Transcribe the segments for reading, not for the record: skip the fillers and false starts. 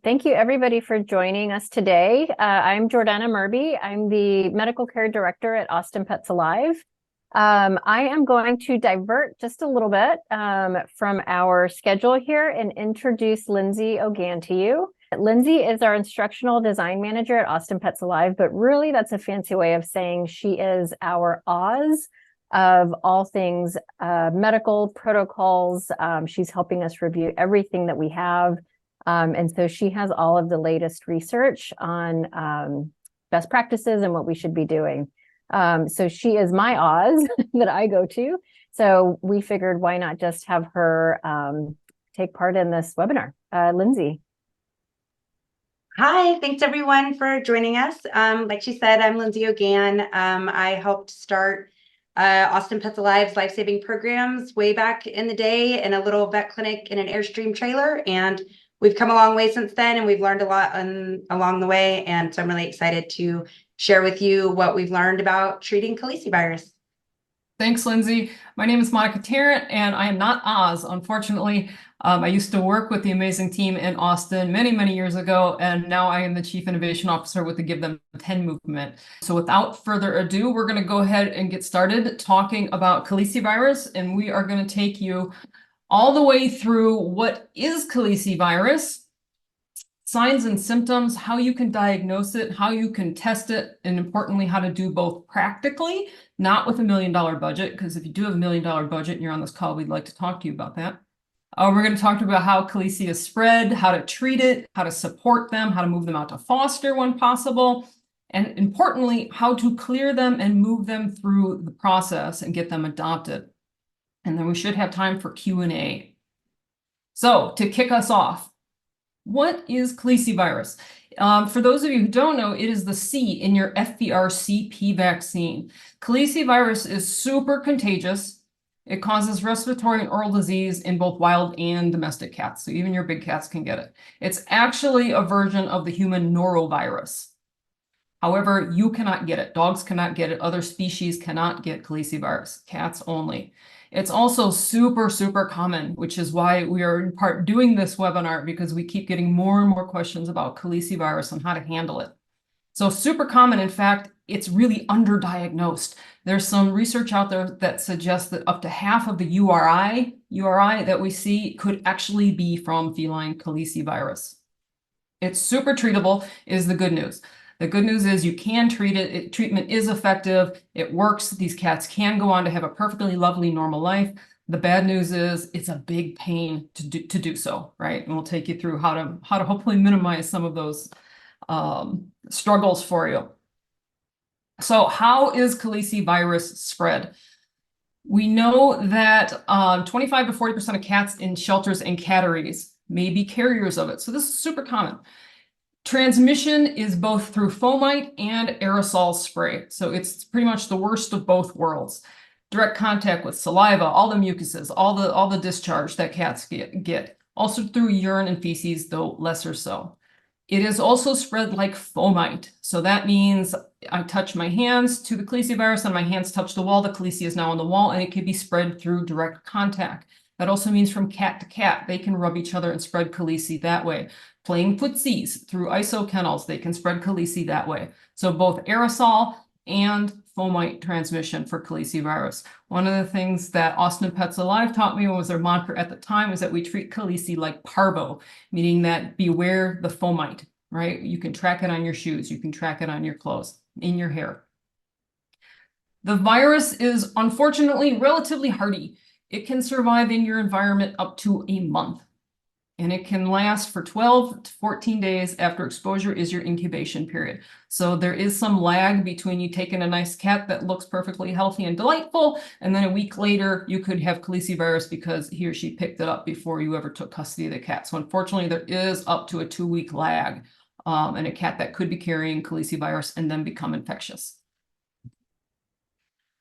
Thank you, everybody, for joining us today. I'm Jordana Moerbe. I'm the Medical Care Director at Austin Pets Alive. I am going to divert just a little bit from our schedule here and introduce Lindsay Ogan to you. Lindsay is our Instructional Design Manager at Austin Pets Alive, but really that's a fancy way of saying she is our Oz of all things medical protocols. She's helping us review everything that we have. And so she has all of the latest research on best practices and what we should be doing. So she is my Oz that I go to. So we figured why not just have her take part in this webinar. Lindsay. Hi, thanks everyone for joining us. Like she said, I'm Lindsay Ogan. I helped start Austin Pets Alive's life-saving programs way back in the day in a little vet clinic in an Airstream trailer. And we've come a long way since then, and we've learned a lot along the way. And so I'm really excited to share with you what we've learned about treating calicivirus. Thanks, Lindsay. My name is Monica Tarrant, and I am not Oz, unfortunately. I used to work with the amazing team in Austin many, many years ago, and now I am the Chief Innovation Officer with the Give Them 10 movement. So without further ado, we're going to go ahead and get started talking about calicivirus, and we are going to take you all the way through what is calicivirus, signs and symptoms, how you can diagnose it, how you can test it, and importantly, how to do both practically, not with $1 million budget, because if you do have $1 million budget and you're on this call, we'd like to talk to you about that. We're going to talk about how calici is spread, how to treat it, how to support them, how to move them out to foster when possible, and importantly, how to clear them and move them through the process and get them adopted. And then we should have time for Q&A. So to kick us off, what is calicivirus? For those of you who don't know, it is the C in your FVR-CP vaccine. Calicivirus is super contagious. It causes respiratory and oral disease in both wild and domestic cats. So even your big cats can get it. It's actually a version of the human norovirus. However, you cannot get it. Dogs cannot get it. Other species cannot get calicivirus. Cats only. It's also super, super common, which is why we are in part doing this webinar, because we keep getting more and more questions about calicivirus and how to handle it. So super common. In fact, it's really underdiagnosed. There's some research out there that suggests that up to half of the URI that we see could actually be from feline calicivirus. It's super treatable is the good news. The good news is you can treat it. Treatment is effective. It works. These cats can go on to have a perfectly lovely normal life. The bad news is it's a big pain to do so, right? And we'll take you through how to hopefully minimize some of those struggles for you. So how is calicivirus spread? We know that 25 to 40% of cats in shelters and catteries may be carriers of it. So this is super common. Transmission is both through fomite and aerosol spray. So it's pretty much the worst of both worlds. Direct contact with saliva, all the mucuses, all the discharge that cats get. Also through urine and feces, though lesser so. It is also spread like fomite. So that means I touch my hands to the calicivirus and my hands touch the wall. The calici is now on the wall, and it can be spread through direct contact. That also means from cat to cat, they can rub each other and spread calici that way. Playing footsies through ISO kennels, they can spread calici that way. So both aerosol and fomite transmission for calicivirus. One of the things that Austin Pets Alive taught me was their mantra at the time is that we treat calici like parvo, meaning that beware the fomite, right? You can track it on your shoes, you can track it on your clothes, in your hair. The virus is unfortunately relatively hardy. It can survive in your environment up to a month. And it can last for 12 to 14 days after exposure is your incubation period. So there is some lag between you taking a nice cat that looks perfectly healthy and delightful, and then a week later you could have calicivirus because he or she picked it up before you ever took custody of the cat. So unfortunately, there is up to a 2-week lag in a cat that could be carrying calicivirus and then become infectious.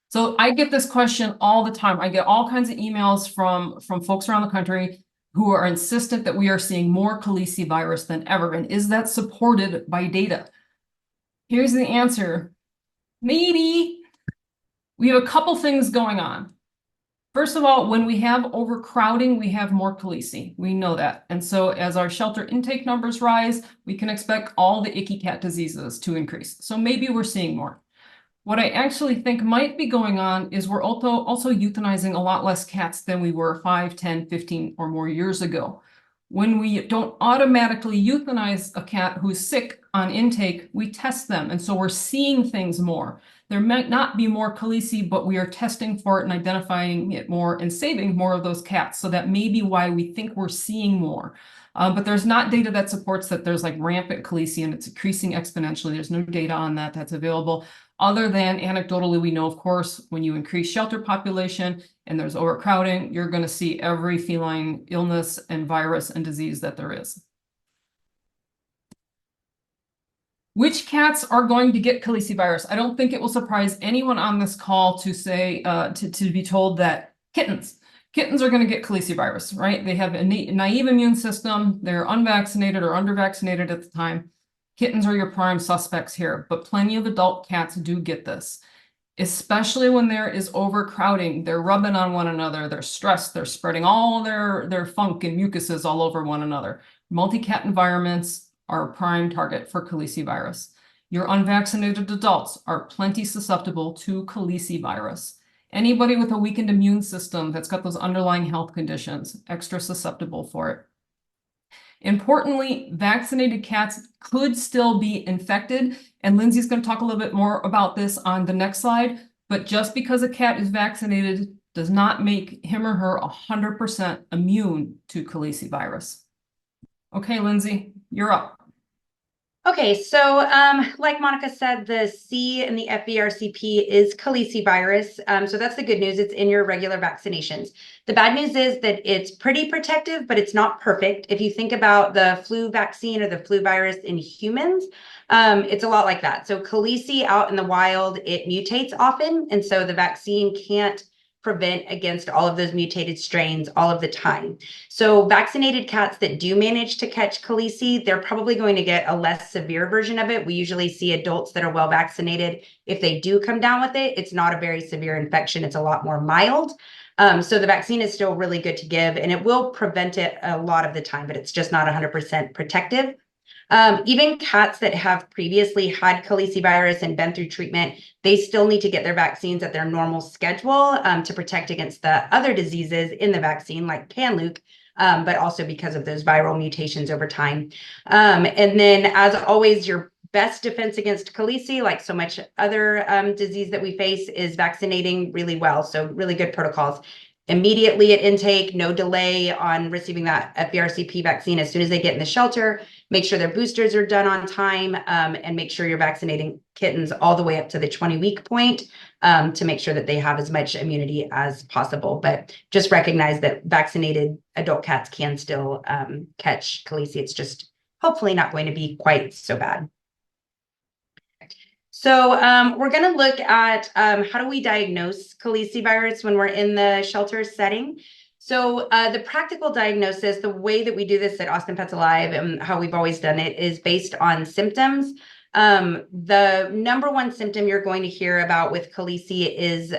So I get this question all the time. I get all kinds of emails from folks around the country who are insistent that we are seeing more calicivirus than ever. And is that supported by data? Here's the answer. Maybe. We have a couple things going on. First of all, when we have overcrowding, we have more calici. We know that. And so as our shelter intake numbers rise, we can expect all the icky cat diseases to increase. So maybe we're seeing more. What I actually think might be going on is we're also euthanizing a lot less cats than we were 5, 10, 15 or more years ago. When we don't automatically euthanize a cat who's sick on intake, we test them. And so we're seeing things more. There might not be more calici, but we are testing for it and identifying it more and saving more of those cats. So that may be why we think we're seeing more. But there's not data that supports that there's like rampant calici and it's increasing exponentially. There's no data on that that's available. Other than anecdotally, we know, of course, when you increase shelter population and there's overcrowding, you're going to see every feline illness and virus and disease that there is. Which cats are going to get calicivirus? I don't think it will surprise anyone on this call to say, to be told that kittens are going to get calicivirus, right? They have a naive immune system. They're unvaccinated or under-vaccinated at the time. Kittens are your prime suspects here, but plenty of adult cats do get this, especially when there is overcrowding. They're rubbing on one another. They're stressed. They're spreading all their funk and mucuses all over one another. Multi-cat environments are a prime target for calicivirus. Your unvaccinated adults are plenty susceptible to calicivirus. Anybody with a weakened immune system that's got those underlying health conditions, extra susceptible for it. Importantly, vaccinated cats could still be infected, and Lindsay's going to talk a little bit more about this on the next slide, but just because a cat is vaccinated does not make him or her 100% immune to calicivirus. Okay, Lindsay, you're up. Okay, so like Monica said, the C in the FVRCP is calicivirus. So that's the good news. It's in your regular vaccinations. The bad news is that it's pretty protective, but it's not perfect. If you think about the flu vaccine or the flu virus in humans, it's a lot like that. So calici out in the wild, it mutates often. And so the vaccine can't prevent against all of those mutated strains all of the time. So vaccinated cats that do manage to catch calici, they're probably going to get a less severe version of it. We usually see adults that are well vaccinated. If they do come down with it, it's not a very severe infection. It's a lot more mild. So the vaccine is still really good to give, and it will prevent it a lot of the time, but it's just not 100% protective. Even cats that have previously had calicivirus and been through treatment, they still need to get their vaccines at their normal schedule to protect against the other diseases in the vaccine, like Panleuk, but also because of those viral mutations over time. And then, as always, your best defense against calici, like so much other disease that we face, is vaccinating really well. So really good protocols. Immediately at intake, no delay on receiving that FVRCP vaccine as soon as they get in the shelter. Make sure their boosters are done on time, and make sure you're vaccinating kittens all the way up to the 20-week point to make sure that they have as much immunity as possible. But just recognize that vaccinated adult cats can still catch calici. It's just hopefully not going to be quite so bad. So we're going to look at how do we diagnose calicivirus when we're in the shelter setting. So the practical diagnosis, the way that we do this at Austin Pets Alive and how we've always done it, is based on symptoms. The number one symptom you're going to hear about with calici is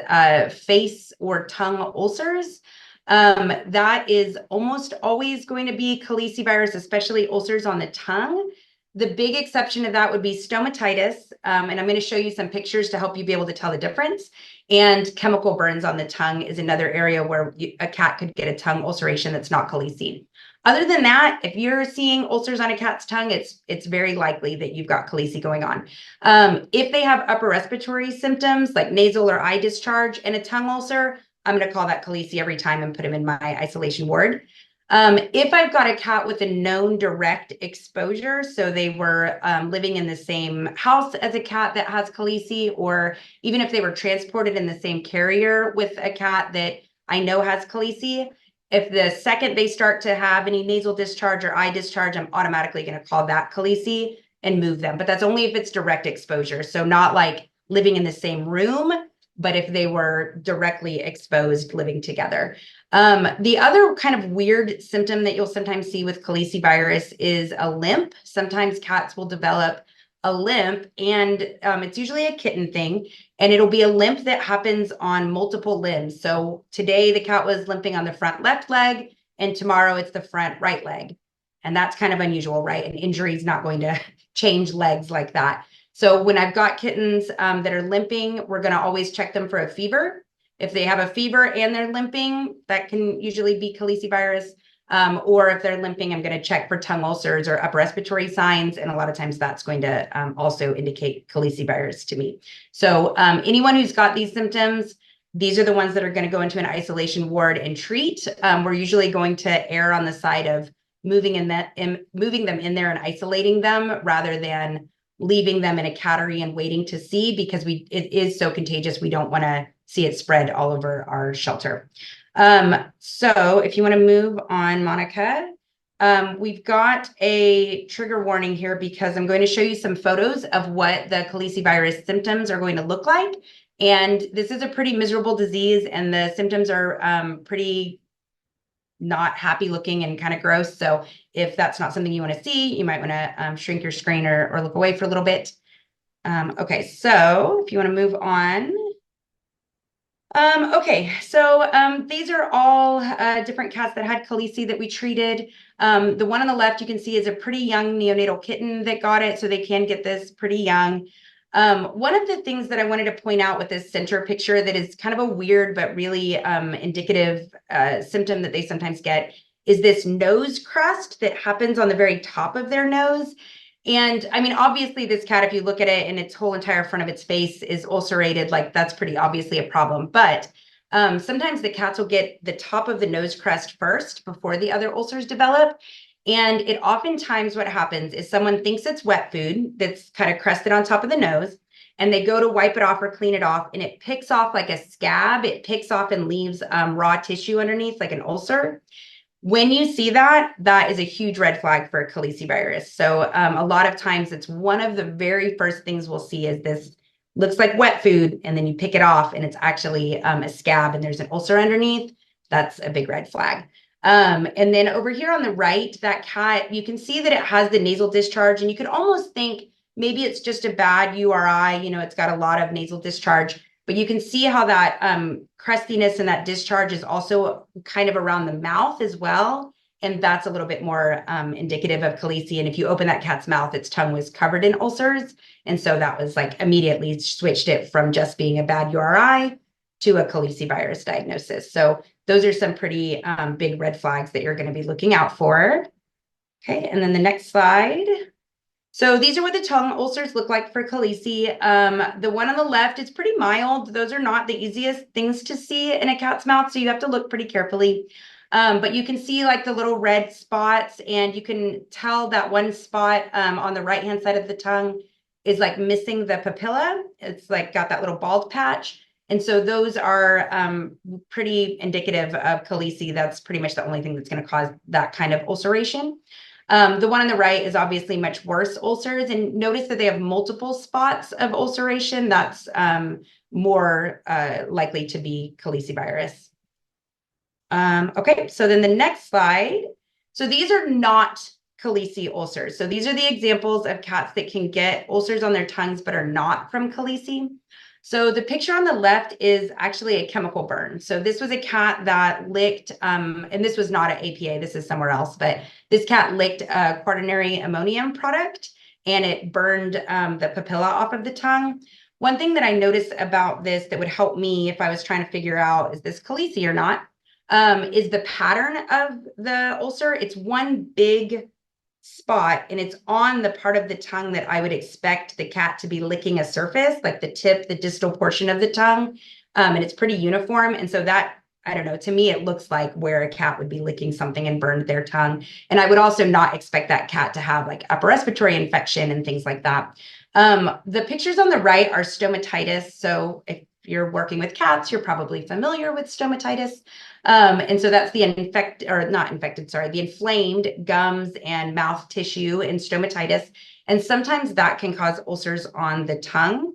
face or tongue ulcers. That is almost always going to be calicivirus, especially ulcers on the tongue. The big exception to that would be stomatitis, and I'm going to show you some pictures to help you be able to tell the difference. And chemical burns on the tongue is another area where a cat could get a tongue ulceration that's not calici. Other than that, if you're seeing ulcers on a cat's tongue, it's very likely that you've got calici going on. If they have upper respiratory symptoms like nasal or eye discharge and a tongue ulcer, I'm going to call that calici every time and put them in my isolation ward. If I've got a cat with a known direct exposure, so they were living in the same house as a cat that has calici, or even if they were transported in the same carrier with a cat that I know has calici, if the second they start to have any nasal discharge or eye discharge, I'm automatically going to call that calici and move them. But that's only if it's direct exposure. So not like living in the same room, but if they were directly exposed living together. The other kind of weird symptom that you'll sometimes see with calicivirus is a limp. Sometimes cats will develop a limp, and it's usually a kitten thing, and it'll be a limp that happens on multiple limbs. So today the cat was limping on the front left leg, and tomorrow it's the front right leg. And that's kind of unusual, right? An injury is not going to change legs like that. So when I've got kittens that are limping, we're going to always check them for a fever. If they have a fever and they're limping, that can usually be calicivirus. Or if they're limping, I'm going to check for tongue ulcers or upper respiratory signs. And a lot of times that's going to also indicate calicivirus to me. So anyone who's got these symptoms, these are the ones that are going to go into an isolation ward and treat. We're usually going to err on the side of moving them in there and isolating them rather than leaving them in a cattery and waiting to see, because it is so contagious. We don't want to see it spread all over our shelter. So if you want to move on, Monica, we've got a trigger warning here because I'm going to show you some photos of what the calicivirus symptoms are going to look like. And this is a pretty miserable disease, and the symptoms are pretty not happy looking and kind of gross. So if that's not something you want to see, you might want to shrink your screen or look away for a little bit. Okay, so if you want to move on. Okay, so these are all different cats that had calici that we treated. The one on the left you can see is a pretty young neonatal kitten that got it, so they can get this pretty young. One of the things that I wanted to point out with this center picture that is kind of a weird but really indicative symptom that they sometimes get is this nose crust that happens on the very top of their nose. And I mean, obviously this cat, if you look at it and its whole entire front of its face is ulcerated, like that's pretty obviously a problem. But sometimes the cats will get the top of the nose crust first before the other ulcers develop. And it oftentimes what happens is someone thinks it's wet food that's kind of crusted on top of the nose, and they go to wipe it off or clean it off, and it picks off like a scab. It picks off and leaves raw tissue underneath like an ulcer. When you see that, that is a huge red flag for calicivirus. So a lot of times it's one of the very first things we'll see is this looks like wet food, and then you pick it off and it's actually a scab and there's an ulcer underneath. That's a big red flag. And then over here on the right, that cat, you can see that it has the nasal discharge, and you could almost think maybe it's just a bad URI, it's got a lot of nasal discharge. But you can see how that crustiness and that discharge is also kind of around the mouth as well. And that's a little bit more indicative of calici. And if you open that cat's mouth, its tongue was covered in ulcers. And so that was like immediately switched it from just being a bad URI to a calicivirus diagnosis. So those are some pretty big red flags that you're going to be looking out for. Okay, and then the next slide. So these are what the tongue ulcers look like for calici. The one on the left is pretty mild. Those are not the easiest things to see in a cat's mouth, so you have to look pretty carefully. But you can see like the little red spots, and you can tell that one spot on the right-hand side of the tongue is like missing the papilla. It's like got that little bald patch. And so those are pretty indicative of calici. That's pretty much the only thing that's going to cause that kind of ulceration. The one on the right is obviously much worse ulcers, and notice that they have multiple spots of ulceration. That's more likely to be calicivirus. Okay, so then the next slide. So these are not calici ulcers. So these are the examples of cats that can get ulcers on their tongues but are not from calici. So the picture on the left is actually a chemical burn. So this was a cat that licked, and this was not an APA, this is somewhere else, but this cat licked a quaternary ammonium product, and it burned the papilla off of the tongue. One thing that I noticed about this that would help me if I was trying to figure out, is this calici or not, is the pattern of the ulcer. It's one big spot, and it's on the part of the tongue that I would expect the cat to be licking a surface, like the tip, the distal portion of the tongue. And it's pretty uniform. And so that, I don't know, to me, it looks like where a cat would be licking something and burned their tongue. And I would also not expect that cat to have like upper respiratory infection and things like that. The pictures on the right are stomatitis. So if you're working with cats, you're probably familiar with stomatitis. And so that's the the inflamed gums and mouth tissue in stomatitis. And sometimes that can cause ulcers on the tongue.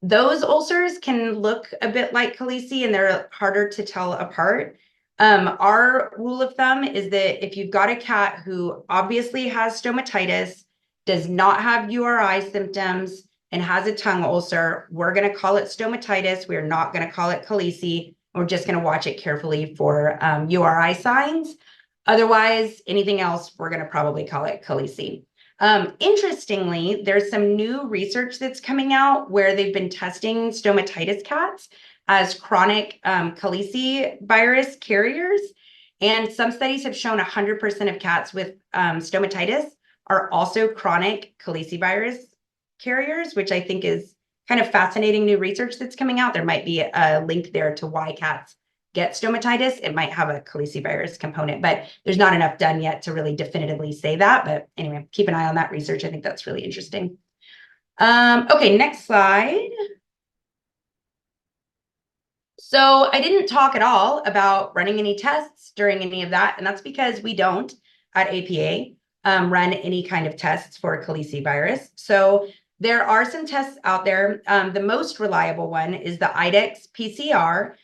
Those ulcers can look a bit like calici, and they're harder to tell apart. Our rule of thumb is that if you've got a cat who obviously has stomatitis, does not have URI symptoms and has a tongue ulcer, we're going to call it stomatitis. We're not going to call it calici. We're just going to watch it carefully for URI signs. Otherwise, anything else, we're going to probably call it calici. Interestingly, there's some new research that's coming out where they've been testing stomatitis cats as chronic calicivirus carriers. And some studies have shown 100% of cats with stomatitis are also chronic calicivirus carriers, which I think is kind of fascinating new research that's coming out. There might be a link there to why cats get stomatitis. It might have a calicivirus component, but there's not enough done yet to really definitively say that. But anyway, keep an eye on that research. I think that's really interesting. Okay, next slide. So I didn't talk at all about running any tests during any of that, and that's because we don't at APA run any kind of tests for calicivirus. So there are some tests out there. The most reliable one is the IDEXX PCR.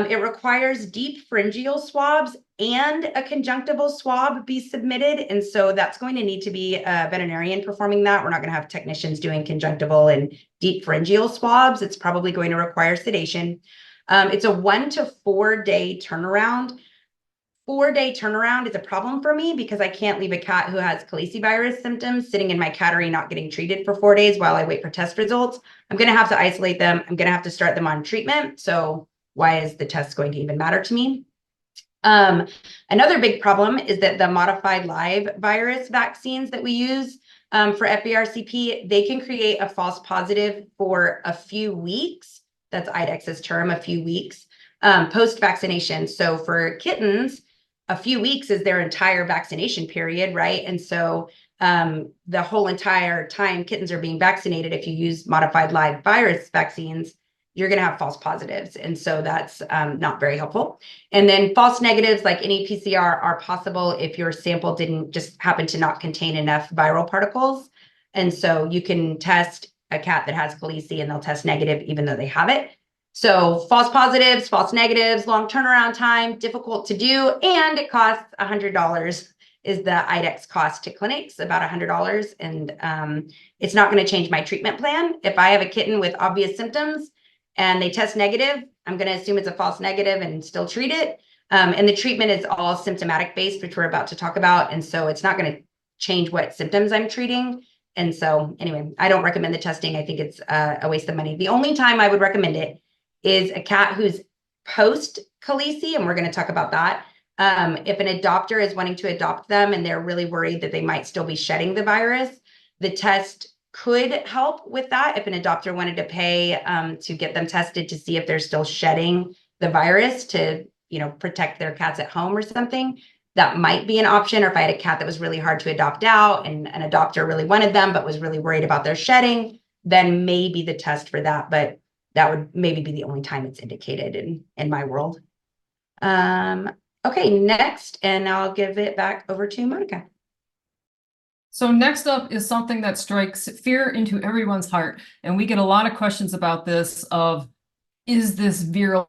It requires deep pharyngeal swabs and a conjunctival swab be submitted. And so that's going to need to be a veterinarian performing that. We're not going to have technicians doing conjunctival and deep pharyngeal swabs. It's probably going to require sedation. It's a 1 to 4 day turnaround. 4-day turnaround is a problem for me because I can't leave a cat who has calicivirus symptoms sitting in my cattery not getting treated for 4 days while I wait for test results. I'm going to have to isolate them. I'm going to have to start them on treatment. So why is the test going to even matter to me? Another big problem is that the modified live virus vaccines that we use for FVRCP, they can create a false positive for a few weeks. That's IDEXX's term, a few weeks post-vaccination. So for kittens, a few weeks is their entire vaccination period, right? And so the whole entire time kittens are being vaccinated, if you use modified live virus vaccines, you're going to have false positives. And so that's not very helpful. And then false negatives, like any PCR, are possible if your sample didn't just happen to not contain enough viral particles. And so you can test a cat that has calici and they'll test negative even though they have it. So false positives, false negatives, long turnaround time, difficult to do, and it costs $100 is the IDEXX cost to clinics, about $100. And it's not going to change my treatment plan. If I have a kitten with obvious symptoms and they test negative, I'm going to assume it's a false negative and still treat it. And the treatment is all symptomatic based, which we're about to talk about. And so it's not going to change what symptoms I'm treating. And so anyway, I don't recommend the testing. I think it's a waste of money. The only time I would recommend it is a cat who's post-calici, and we're going to talk about that. If an adopter is wanting to adopt them and they're really worried that they might still be shedding the virus, the test could help with that. If an adopter wanted to pay to get them tested to see if they're still shedding the virus to, protect their cats at home or something, that might be an option. Or if I had a cat that was really hard to adopt out and an adopter really wanted them but was really worried about their shedding, then maybe the test for that. But that would maybe be the only time it's indicated in my world. Okay, next, and I'll give it back over to Monica. So next up is something that strikes fear into everyone's heart. And we get a lot of questions about this of, is this virulent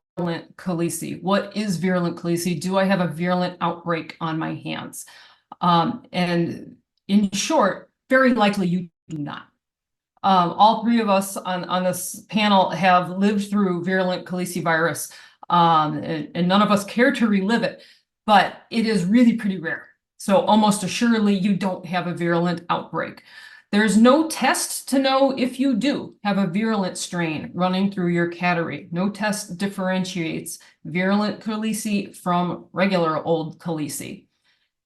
calici? What is virulent calici? Do I have a virulent outbreak on my hands? And in short, very likely you do not. All three of us on this panel have lived through virulent calicivirus, and none of us care to relive it, but it is really pretty rare. So almost assuredly, you don't have a virulent outbreak. There's no test to know if you do have a virulent strain running through your cattery. No test differentiates virulent calici from regular old calici.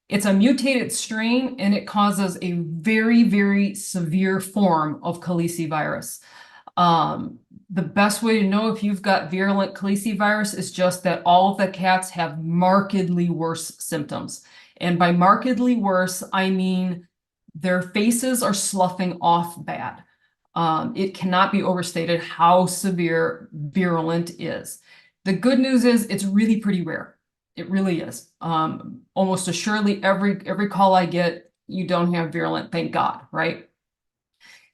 It's a mutated strain, and it causes a very, very severe form of calicivirus. The best way to know if you've got virulent calicivirus is just that all of the cats have markedly worse symptoms. And by markedly worse, I mean their faces are sloughing off bad. It cannot be overstated how severe virulent is. The good news is it's really pretty rare. It really is. Almost assuredly, every call I get, you don't have virulent, thank God, right?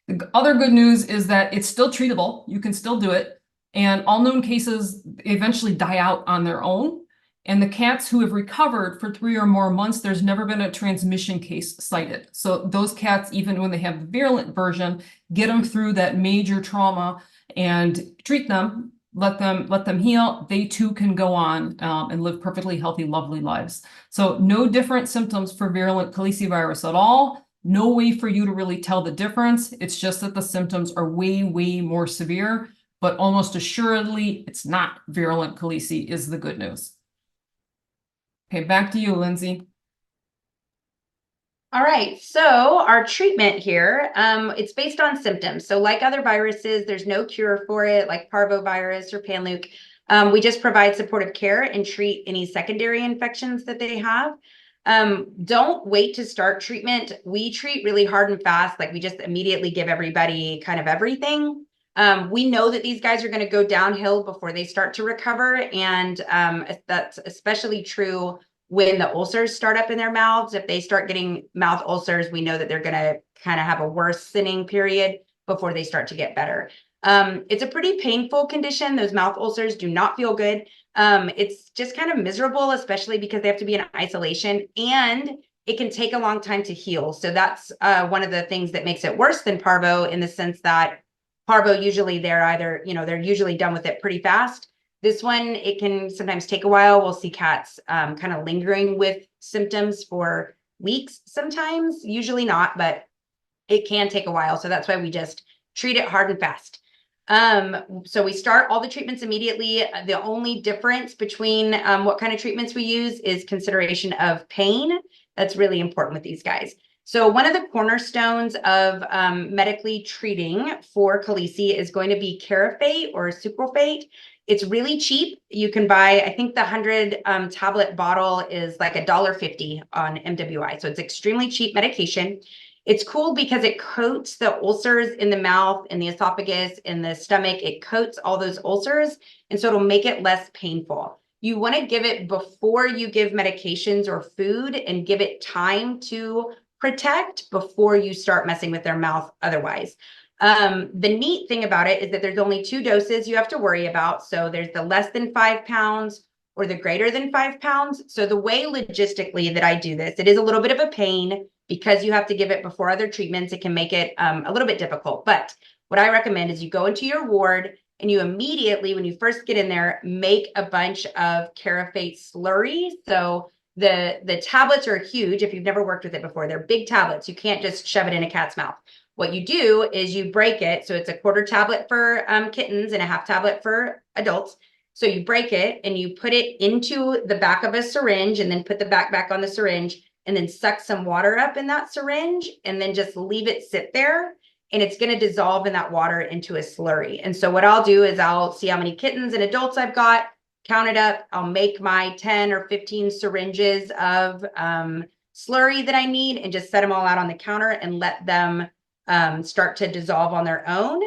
The other good news is that it's still treatable. You can still do it. And all known cases eventually die out on their own. And the cats who have recovered for 3 or more months, there's never been a transmission case cited. So those cats, even when they have the virulent version, get them through that major trauma and treat them, let them heal. They too can go on and live perfectly healthy, lovely lives. So no different symptoms for virulent calicivirus at all. No way for you to really tell the difference. It's just that the symptoms are way, way more severe, but almost assuredly it's not virulent calici is the good news. Okay, back to you, Lindsay. All right, so our treatment here, it's based on symptoms. So like other viruses, there's no cure for it, like parvovirus or panleuk. We just provide supportive care and treat any secondary infections that they have. Don't wait to start treatment. We treat really hard and fast, like we just immediately give everybody kind of everything. We know that these guys are going to go downhill before they start to recover, and that's especially true when the ulcers start up in their mouths. If they start getting mouth ulcers, we know that they're going to kind of have a worsening period before they start to get better. It's a pretty painful condition. Those mouth ulcers do not feel good. It's just kind of miserable, especially because they have to be in isolation, and it can take a long time to heal. So that's one of the things that makes it worse than parvo, in the sense that parvo, usually they're usually done with it pretty fast. This one, it can sometimes take a while. We'll see cats kind of lingering with symptoms for weeks sometimes, usually not, but it can take a while. So that's why we just treat it hard and fast. So we start all the treatments immediately. The only difference between what kind of treatments we use is consideration of pain. That's really important with these guys. So one of the cornerstones of medically treating for calici is going to be carafate or sucralfate. It's really cheap. You can buy, I think the 100 tablet bottle is like $1.50 on MWI. So it's extremely cheap medication. It's cool because it coats the ulcers in the mouth, in the esophagus, in the stomach. It coats all those ulcers, and so it'll make it less painful. You want to give it before you give medications or food, and give it time to protect before you start messing with their mouth otherwise. The neat thing about it is that there's only 2 doses you have to worry about. So there's the less than 5 pounds or the greater than 5 pounds. So the way logistically that I do this, it is a little bit of a pain because you have to give it before other treatments. It can make it a little bit difficult. But what I recommend is you go into your ward and you immediately, when you first get in there, make a bunch of carafate slurry. So the tablets are huge. If you've never worked with it before, they're big tablets. You can't just shove it in a cat's mouth. What you do is you break it. So it's a 1/4 tablet for kittens and a 1/2 tablet for adults. So you break it and you put it into the back of a syringe, and then put the back on the syringe, and then suck some water up in that syringe, and then just leave it sit there. And it's going to dissolve in that water into a slurry. And so what I'll do is I'll see how many kittens and adults I've got, count it up. I'll make my 10 or 15 syringes of slurry that I need, and just set them all out on the counter and let them start to dissolve on their own.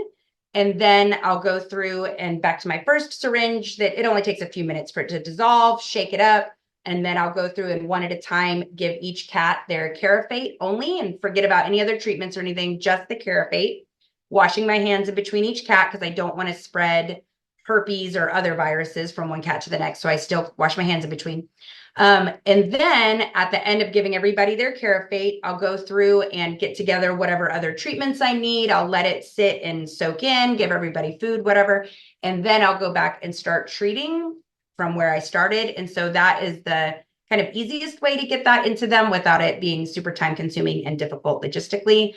And then I'll go through and back to my first syringe that it only takes a few minutes for it to dissolve, shake it up. And then I'll go through and one at a time give each cat their carafate only, and forget about any other treatments or anything, just the carafate. Washing my hands in between each cat because I don't want to spread herpes or other viruses from one cat to the next. So I still wash my hands in between. And then at the end of giving everybody their carafate, I'll go through and get together whatever other treatments I need. I'll let it sit and soak in, give everybody food, whatever. And then I'll go back and start treating from where I started. And so that is the kind of easiest way to get that into them without it being super time consuming and difficult logistically.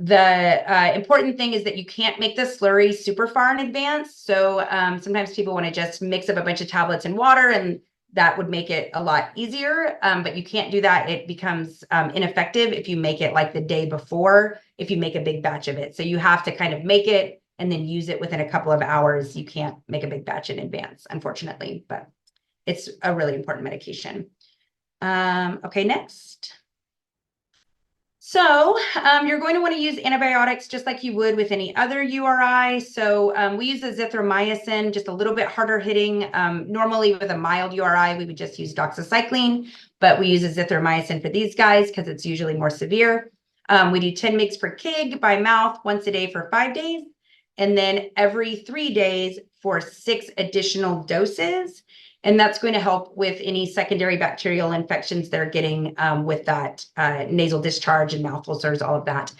The important thing is that you can't make the slurry super far in advance. So sometimes people want to just mix up a bunch of tablets in water, and that would make it a lot easier. But you can't do that. It becomes ineffective if you make it like the day before, if you make a big batch of it. So you have to kind of make it and then use it within a couple of hours. You can't make a big batch in advance, unfortunately, but it's a really important medication. Okay, next. So you're going to want to use antibiotics just like you would with any other URI. So we use azithromycin, just a little bit harder hitting. Normally with a mild URI, we would just use doxycycline, but we use azithromycin for these guys because it's usually more severe. We do 10 mg per kg by mouth once a day for 5 days, and then every 3 days for 6 additional doses. And that's going to help with any secondary bacterial infections they're getting with that nasal discharge and mouth ulcers, all of that.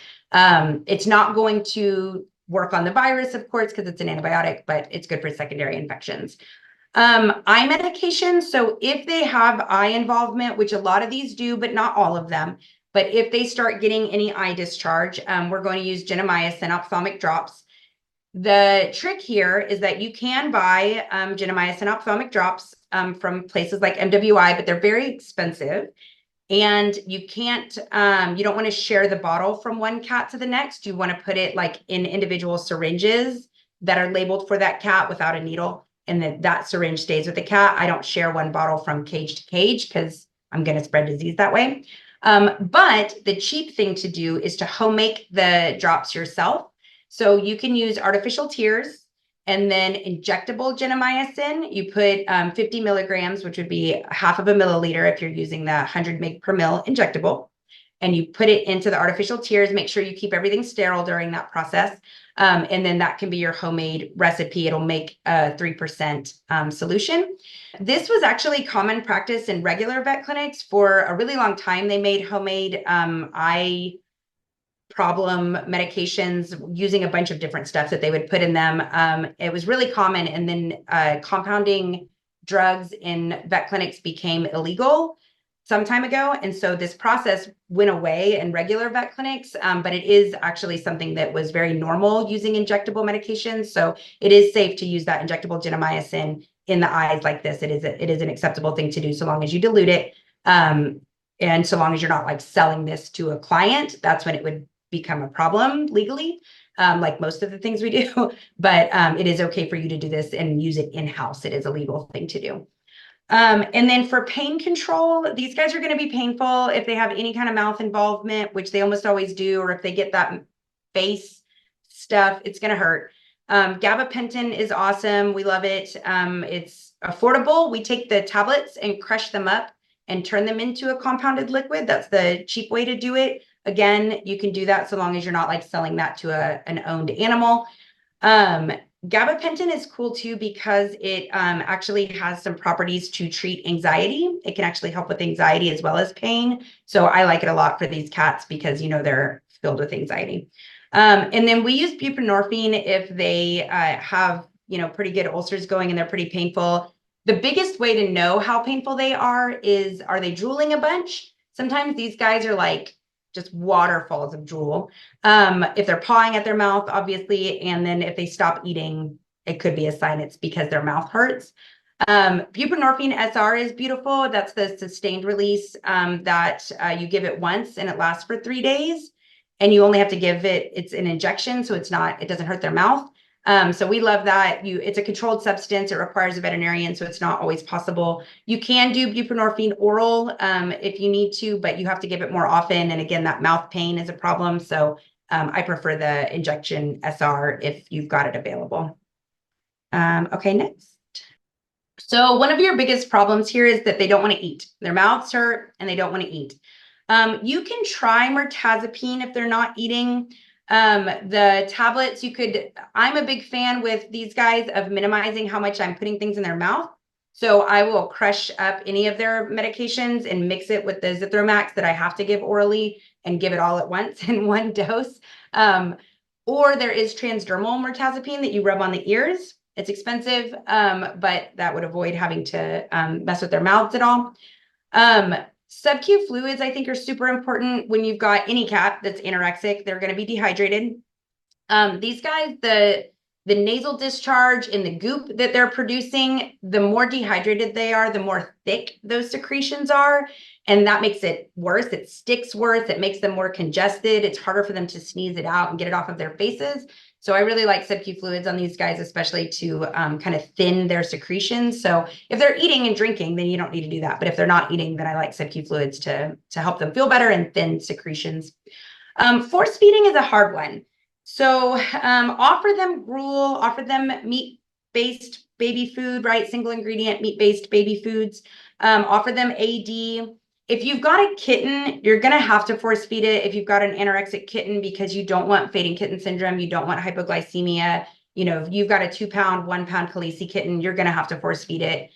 It's not going to work on the virus, of course, because it's an antibiotic, but it's good for secondary infections. Eye medication. So if they have eye involvement, which a lot of these do, but not all of them, but if they start getting any eye discharge, we're going to use gentamicin ophthalmic drops. The trick here is that you can buy gentamicin ophthalmic drops from places like MWI, but they're very expensive. And you can't, you don't want to share the bottle from one cat to the next. You want to put it like in individual syringes that are labeled for that cat without a needle. And then that syringe stays with the cat. I don't share one bottle from cage to cage because I'm going to spread disease that way. But the cheap thing to do is to home make the drops yourself. So you can use artificial tears and then injectable gentamicin. You put 50 milligrams, which would be half of a milliliter if you're using the 100 mg per mil injectable. And you put it into the artificial tears. Make sure you keep everything sterile during that process. And then that can be your homemade recipe. It'll make a 3% solution. This was actually common practice in regular vet clinics for a really long time. They made homemade eye problem medications using a bunch of different stuff that they would put in them. It was really common. And then compounding drugs in vet clinics became illegal some time ago. And so this process went away in regular vet clinics, but it is actually something that was very normal using injectable medications. So it is safe to use that injectable gentamicin in the eyes like this. It is an acceptable thing to do so long as you dilute it. And so long as you're not like selling this to a client, that's when it would become a problem legally, like most of the things we do. But it is okay for you to do this and use it in-house. It is a legal thing to do. And then for pain control, these guys are going to be painful if they have any kind of mouth involvement, which they almost always do, or if they get that face stuff, it's going to hurt. Gabapentin is awesome. We love it. It's affordable. We take the tablets and crush them up and turn them into a compounded liquid. That's the cheap way to do it. Again, you can do that so long as you're not like selling that to an owned animal. Gabapentin is cool too because it actually has some properties to treat anxiety. It can actually help with anxiety as well as pain. So I like it a lot for these cats because, you know, they're filled with anxiety. And then we use buprenorphine if they have, you know, pretty good ulcers going and they're pretty painful. The biggest way to know how painful they are they drooling a bunch? Sometimes these guys are like just waterfalls of drool. If they're pawing at their mouth, obviously, and then if they stop eating, it could be a sign it's because their mouth hurts. Buprenorphine SR is beautiful. That's the sustained release that you give it once and it lasts for 3 days. And you only have to give it, it's an injection, so it doesn't hurt their mouth. So we love that. It's a controlled substance. It requires a veterinarian, so it's not always possible. You can do buprenorphine oral if you need to, but you have to give it more often. And again, that mouth pain is a problem. So I prefer the injection SR if you've got it available. Okay, next. So one of your biggest problems here is that they don't want to eat. Their mouths hurt and they don't want to eat. You can try mirtazapine if they're not eating. The tablets, I'm a big fan with these guys of minimizing how much I'm putting things in their mouth. So I will crush up any of their medications and mix it with the Zithromax that I have to give orally and give it all at once in one dose. Or there is transdermal mirtazapine that you rub on the ears. It's expensive, but that would avoid having to mess with their mouths at all. Sub-Q fluids, I think, are super important when you've got any cat that's anorexic. They're going to be dehydrated. These guys, the nasal discharge and the goop that they're producing, the more dehydrated they are, the more thick those secretions are. And that makes it worse. It sticks worse. It makes them more congested. It's harder for them to sneeze it out and get it off of their faces. So I really like sub-Q fluids on these guys, especially to kind of thin their secretions. So if they're eating and drinking, then you don't need to do that. But if they're not eating, then I like sub-Q fluids to help them feel better and thin secretions. Force feeding is a hard one. So offer them gruel, offer them meat-based baby food, right? Single ingredient meat-based baby foods. Offer them AD. If you've got a kitten, you're going to have to force feed it if you've got an anorexic kitten because you don't want fading kitten syndrome. You don't want hypoglycemia. You know, if you've got a 2-pound, 1-pound Calisi kitten, you're going to have to force feed it.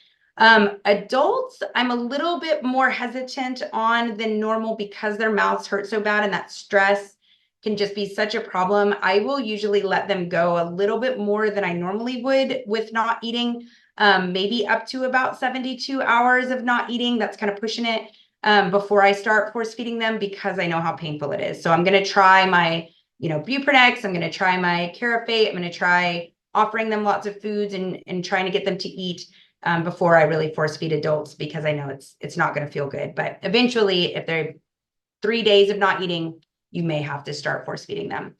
Adults, I'm a little bit more hesitant on than normal because their mouths hurt so bad and that stress can just be such a problem. I will usually let them go a little bit more than I normally would with not eating, maybe up to about 72 hours of not eating. That's kind of pushing it, before I start force feeding them because I know how painful it is. So I'm going to try my, Buprenex. I'm going to try my Carafate. I'm going to try offering them lots of foods and trying to get them to eat before I really force feed adults because I know it's not going to feel good. But eventually, if they're 3 days of not eating, you may have to start force feeding them.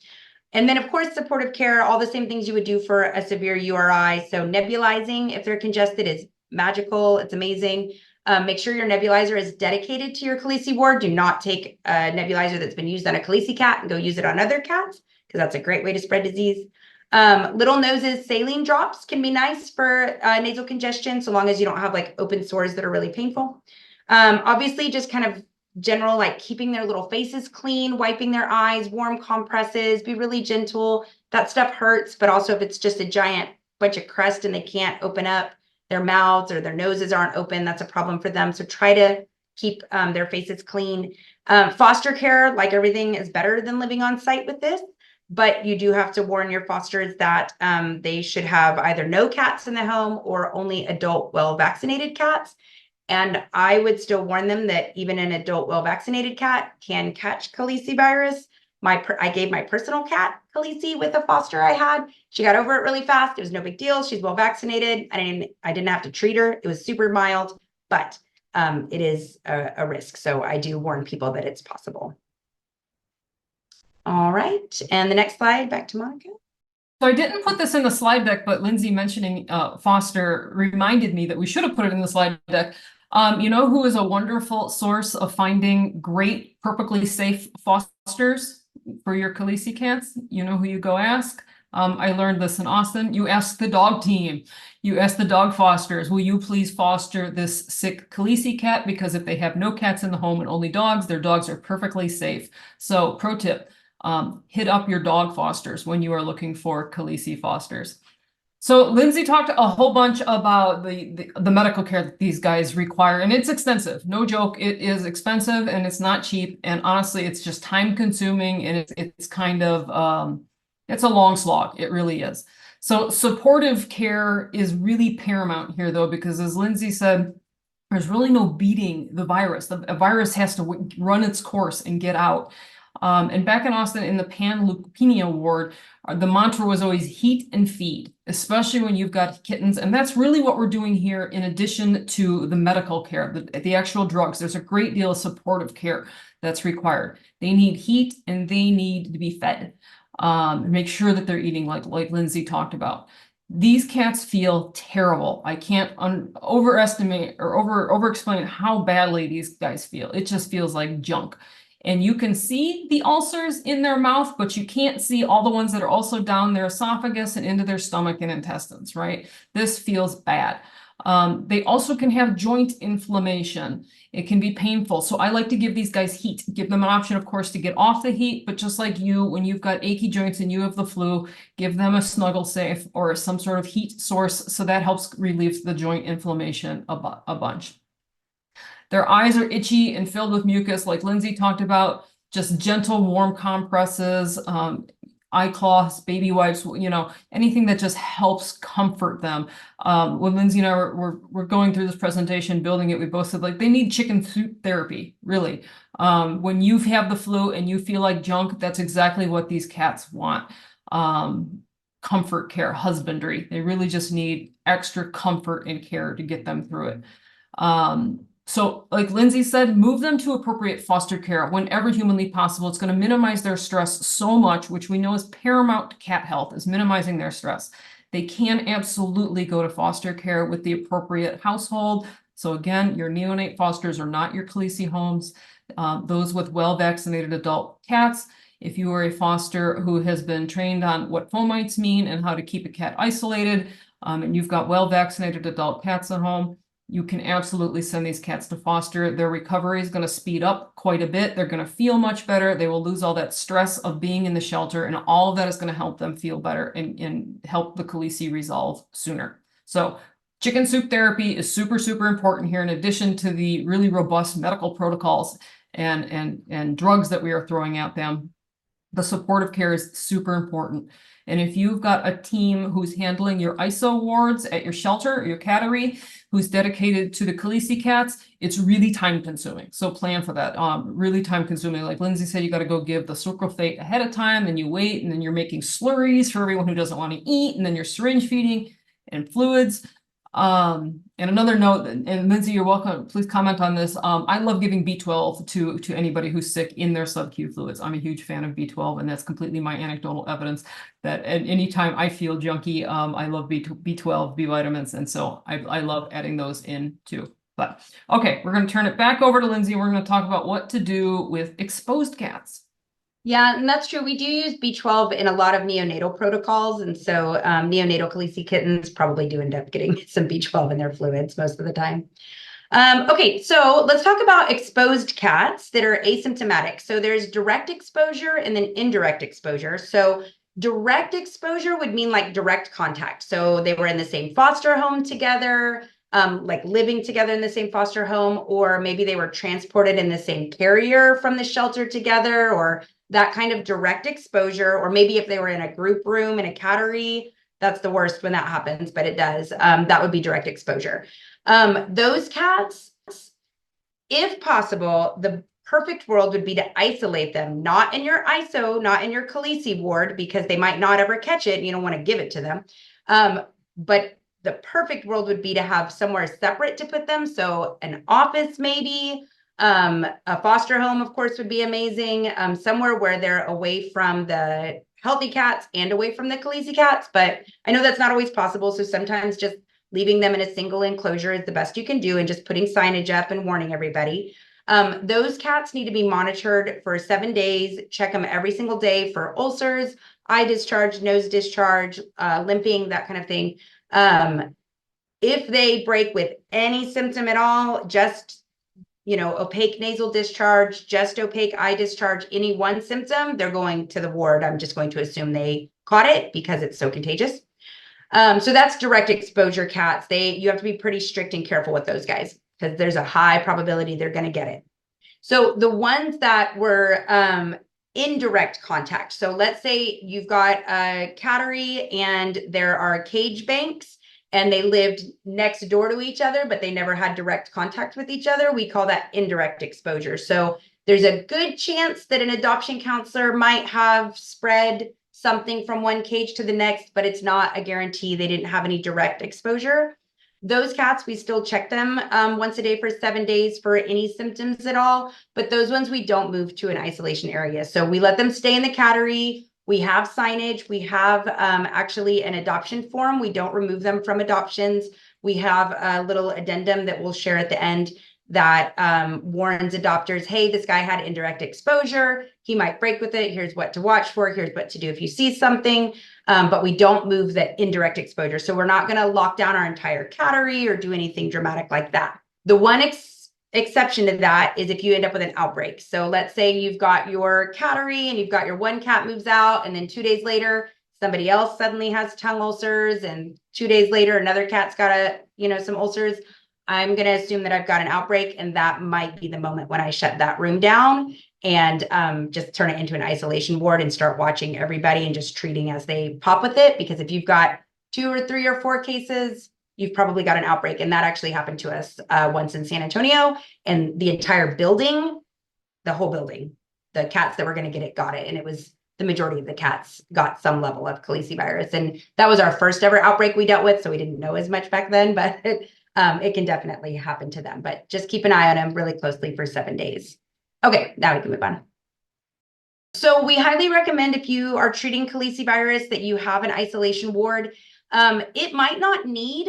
And then, of course, supportive care, all the same things you would do for a severe URI. So nebulizing, if they're congested, is magical. It's amazing. Make sure your nebulizer is dedicated to your Calicivirus ward. Do not take a nebulizer that's been used on a Calicivirus cat and go use it on other cats, because that's a great way to spread disease. Little noses, saline drops can be nice for nasal congestion, so long as you don't have like open sores that are really painful. Obviously, just kind of general, like keeping their little faces clean, wiping their eyes, warm compresses, be really gentle. That stuff hurts, but also if it's just a giant bunch of crust and they can't open up their mouths or their noses aren't open, that's a problem for them. So try to keep their faces clean. Foster care, like everything, is better than living on site with this, but you do have to warn your fosters that they should have either no cats in the home or only adult well-vaccinated cats. And I would still warn them that even an adult well-vaccinated cat can catch calicivirus. I gave my personal cat Calici with a foster I had. She got over it really fast. It was no big deal. She's well vaccinated. I didn't have to treat her. It was super mild, but it is a risk. So I do warn people that it's possible. All right. And the next slide, back to Monica. So I didn't put this in the slide deck, but Lindsay mentioning foster reminded me that we should have put it in the slide deck. You know who is a wonderful source of finding great, perfectly safe fosters for your Calicivirus cats? You know who you go ask? I learned this in Austin. You ask the dog team. You ask the dog fosters, will you please foster this sick Calicivirus cat? Because if they have no cats in the home and only dogs, their dogs are perfectly safe. So pro tip, hit up your dog fosters when you are looking for Calicivirus fosters. So Lindsay talked a whole bunch about the medical care that these guys require, and it's extensive. No joke, it is expensive and it's not cheap. And honestly, it's just time consuming and it's kind of, it's a long slog. It really is. So supportive care is really paramount here though, because as Lindsay said, there's really no beating the virus. The virus has to run its course and get out. And back in Austin in the pan-leukopenia ward, the mantra was always heat and feed, especially when you've got kittens. And that's really what we're doing here in addition to the medical care, the actual drugs. There's a great deal of supportive care that's required. They need heat and they need to be fed. Make sure that they're eating like Lindsay talked about. These cats feel terrible. I can't overestimate or over-explain how badly these guys feel. It just feels like junk. And you can see the ulcers in their mouth, but you can't see all the ones that are also down their esophagus and into their stomach and intestines, right? This feels bad. They also can have joint inflammation. It can be painful. So I like to give these guys heat, give them an option, of course, to get off the heat, but just like you, when you've got achy joints and you have the flu, give them a snuggle safe or some sort of heat source. So that helps relieve the joint inflammation a bunch. Their eyes are itchy and filled with mucus, like Lindsay talked about, just gentle, warm compresses, eye cloths, baby wipes, anything that just helps comfort them. When Lindsay and I were going through this presentation, building it, we both said, like, they need chicken soup therapy, really. When you have the flu and you feel like junk, that's exactly what these cats want. Comfort care, husbandry. They really just need extra comfort and care to get them through it. So like Lindsay said, move them to appropriate foster care whenever humanly possible. It's going to minimize their stress so much, which we know is paramount to cat health, is minimizing their stress. They can absolutely go to foster care with the appropriate household. So again, your neonate fosters are not your Calicivirus homes. Those with well-vaccinated adult cats. If you are a foster who has been trained on what fomites mean and how to keep a cat isolated, and you've got well-vaccinated adult cats at home, you can absolutely send these cats to foster. Their recovery is going to speed up quite a bit. They're going to feel much better. They will lose all that stress of being in the shelter, and all of that is going to help them feel better and help the Calicivirus resolve sooner. So Chicken soup therapy is super, super important here, in addition to the really robust medical protocols and drugs that we are throwing at them. The supportive care is super important. And if you've got a team who's handling your ISO wards at your shelter, or your cattery, who's dedicated to the Calicivirus cats, it's really time consuming. So plan for that. Really time consuming. Like Lindsay said, you got to go give the sucralfate ahead of time, and you wait, and then you're making slurries for everyone who doesn't want to eat, and then you're syringe feeding and fluids. And another note, and Lindsay, you're welcome, please comment on this. I love giving B12 to anybody who's sick in their sub-Q fluids. I'm a huge fan of B12, and that's completely my anecdotal evidence that at any time I feel junky, I love B12, B vitamins, and so I love adding those in too. But okay, we're going to turn it back over to Lindsay. We're going to talk about what to do with exposed cats. Yeah, and that's true. We do use B12 in a lot of neonatal protocols. And so neonatal Calicivirus kittens probably do end up getting some B12 in their fluids most of the time. Okay, so let's talk about exposed cats that are asymptomatic. So there's direct exposure and then indirect exposure. So direct exposure would mean like direct contact. So they were in the same foster home together, like living together in the same foster home, or maybe they were transported in the same carrier from the shelter together, or that kind of direct exposure. Or maybe if they were in a group room in a cattery, that's the worst when that happens, but it does. That would be direct exposure. Those cats, if possible, the perfect world would be to isolate them, not in your ISO, not in your Calicivirus ward, because they might not ever catch it and you don't want to give it to them. But the perfect world would be to have somewhere separate to put them. So an office, maybe, a foster home, of course, would be amazing. Somewhere where they're away from the healthy cats and away from the Calicivirus cats. But I know that's not always possible. So sometimes just leaving them in a single enclosure is the best you can do, and just putting signage up and warning everybody. Those cats need to be monitored for 7 days. Check them every single day for ulcers, eye discharge, nose discharge, limping, that kind of thing. If they break with any symptom at all, just opaque nasal discharge, just opaque eye discharge, any one symptom, they're going to the ward. I'm just going to assume they caught it because it's so contagious. So that's direct exposure cats. You have to be pretty strict and careful with those guys because there's a high probability they're going to get it. So the ones that were indirect contact. So let's say you've got a cattery and there are cage banks, and they lived next door to each other, but they never had direct contact with each other. We call that indirect exposure. So there's a good chance that an adoption counselor might have spread something from one cage to the next, but it's not a guarantee. They didn't have any direct exposure. Those cats, we still check them once a day for 7 days for any symptoms at all, but those ones we don't move to an isolation area. So we let them stay in the cattery. We have signage. We have actually an adoption form. We don't remove them from adoptions. We have a little addendum that we'll share at the end that warns adopters, hey, this guy had indirect exposure. He might break with it. Here's what to watch for. Here's what to do if you see something. But we don't move the indirect exposure. So we're not going to lock down our entire cattery or do anything dramatic like that. The one exception to that is if you end up with an outbreak. So let's say you've got your cattery and you've got your one cat moves out, and then 2 days later, somebody else suddenly has tongue ulcers, and 2 days later, another cat's got some ulcers. I'm going to assume that I've got an outbreak, and that might be the moment when I shut that room down and just turn it into an isolation ward and start watching everybody and just treating as they pop with it. Because if you've got 2 or 3 or 4 cases, you've probably got an outbreak. And that actually happened to us once in San Antonio, and the entire building, the whole building, the cats that were going to get it got it. And it was the majority of the cats got some level of calicivirus. And that was our first ever outbreak we dealt with. So we didn't know as much back then, but it can definitely happen to them. But just keep an eye on them really closely for 7 days. Okay, now we can move on. So we highly recommend, if you are treating calicivirus, that you have an isolation ward. It might not need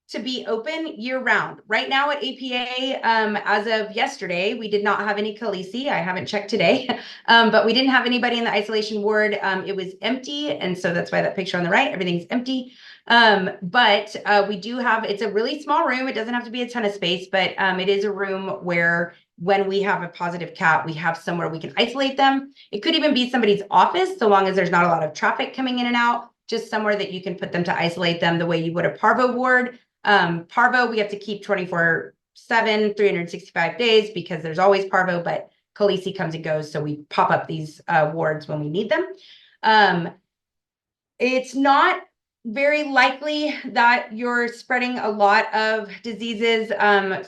to be open year round. Right now at APA, as of yesterday, we did not have any Calicivirus. I haven't checked today, but we didn't have anybody in the isolation ward. It was empty. And so that's why that picture on the right, everything's empty. But we do have, it's a really small room. It doesn't have to be a ton of space, but it is a room where when we have a positive cat, we have somewhere we can isolate them. It could even be somebody's office, so long as there's not a lot of traffic coming in and out, just somewhere that you can put them to isolate them the way you would a parvo ward. Parvo, we have to keep 24/7, 365 days because there's always parvo, but Calicivirus comes and goes. So we pop up these wards when we need them. It's not very likely that you're spreading a lot of diseases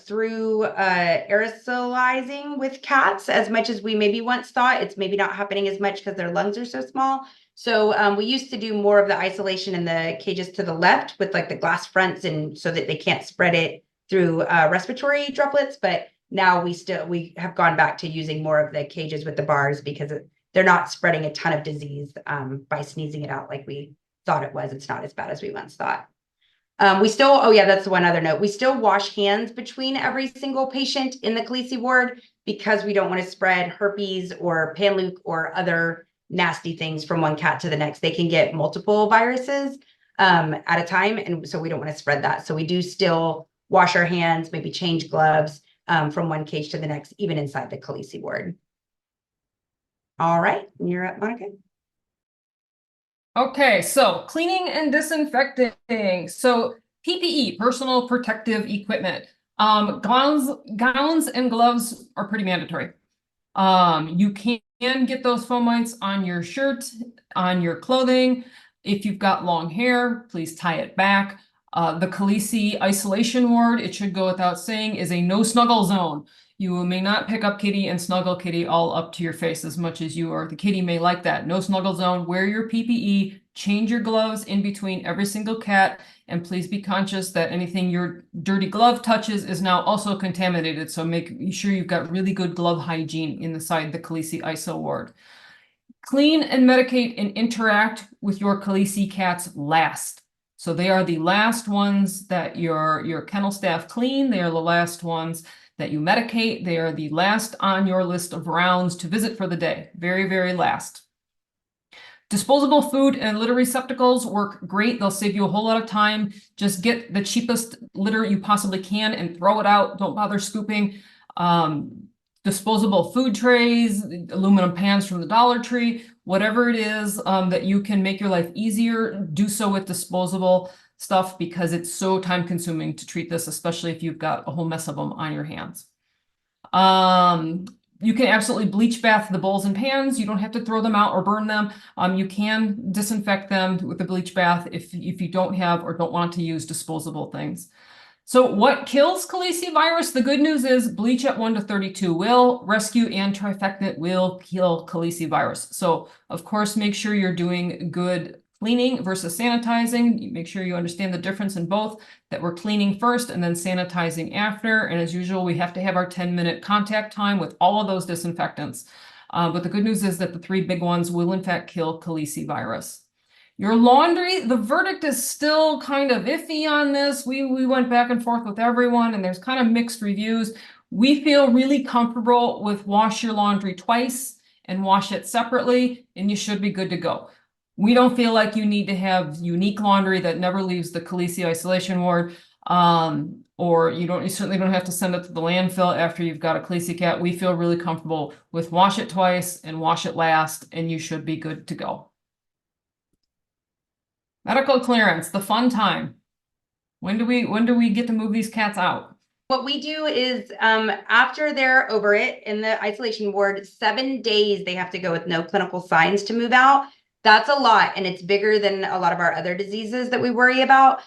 through aerosolizing with cats as much as we maybe once thought. It's maybe not happening as much because their lungs are so small. So we used to do more of the isolation in the cages to the left with like the glass fronts, and so that they can't spread it through respiratory droplets. But now we have gone back to using more of the cages with the bars because they're not spreading a ton of disease by sneezing it out like we thought it was. It's not as bad as we once thought. Oh yeah, that's one other note. We still wash hands between every single patient in the Calicivirus ward because we don't want to spread herpes or panleuk or other nasty things from one cat to the next. They can get multiple viruses at a time, and so we don't want to spread that. So we do still wash our hands, maybe change gloves from one cage to the next, even inside the Calicivirus ward. All right, you're up, Monica. Okay, so cleaning and disinfecting. So PPE, personal protective equipment. Gowns and gloves are pretty mandatory. You can get those fomites on your shirt, on your clothing. If you've got long hair, please tie it back. The Calicivirus isolation ward, it should go without saying, is a no snuggle zone. You may not pick up kitty and snuggle kitty all up to your face as much as you or the kitty may like that. No snuggle zone, wear your PPE, change your gloves in between every single cat, and please be conscious that anything your dirty glove touches is now also contaminated. So make sure you've got really good glove hygiene inside the Calicivirus ISO ward. Clean and medicate and interact with your Calicivirus cats last. So they are the last ones that your kennel staff clean. They are the last ones that you medicate. They are the last on your list of rounds to visit for the day. Very, very last. Disposable food and litter receptacles work great. They'll save you a whole lot of time. Just get the cheapest litter you possibly can and throw it out. Don't bother scooping. Disposable food trays, aluminum pans from the Dollar Tree, whatever it is that you can make your life easier, do so with disposable stuff because it's so time consuming to treat this, especially if you've got a whole mess of them on your hands. You can absolutely bleach bath the bowls and pans. You don't have to throw them out or burn them. You can disinfect them with a bleach bath if you don't have or don't want to use disposable things. So what kills Calicivirus? The good news is bleach at 1 to 32 will rescue, and trifecta will kill Calicivirus. So of course, make sure you're doing good cleaning versus sanitizing. Make sure you understand the difference in both, that we're cleaning first and then sanitizing after. And as usual, we have to have our 10-minute contact time with all of those disinfectants. But the good news is that the 3 big ones will in fact kill Calicivirus. Your laundry, the verdict is still kind of iffy on this. We went back and forth with everyone and there's kind of mixed reviews. We feel really comfortable with wash your laundry twice and wash it separately, and you should be good to go. We don't feel like you need to have unique laundry that never leaves the Calicivirus isolation ward, or you certainly don't have to send it to the landfill after you've got a Calicivirus cat. We feel really comfortable with wash it twice and wash it last, and you should be good to go. Medical clearance, the fun time. When do we get to move these cats out? What we do is after they're over it in the isolation ward, 7 days they have to go with no clinical signs to move out. That's a lot, and it's bigger than a lot of our other diseases that we worry about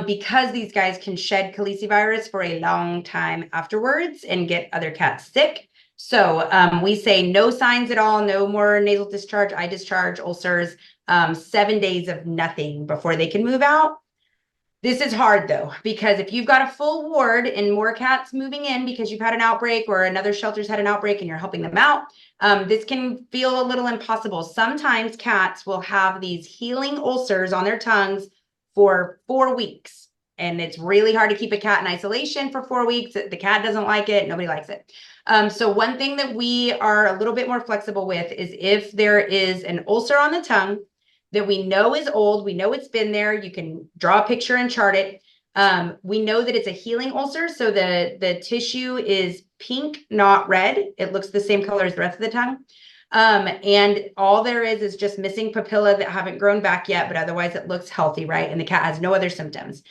because these guys can shed Calicivirus for a long time afterwards and get other cats sick. So we say no signs at all, no more nasal discharge, eye discharge, ulcers, 7 days of nothing before they can move out. This is hard though, because if you've got a full ward and more cats moving in because you've had an outbreak or another shelter's had an outbreak and you're helping them out, this can feel a little impossible. Sometimes cats will have these healing ulcers on their tongues for 4 weeks. And it's really hard to keep a cat in isolation for 4 weeks. The cat doesn't like it. Nobody likes it. So one thing that we are a little bit more flexible with is if there is an ulcer on the tongue that we know is old, we know it's been there, you can draw a picture and chart it. We know that it's a healing ulcer, so the tissue is pink, not red. It looks the same color as the rest of the tongue. And all there is just missing papilla that haven't grown back yet, but otherwise it looks healthy, right? And the cat has no other symptoms.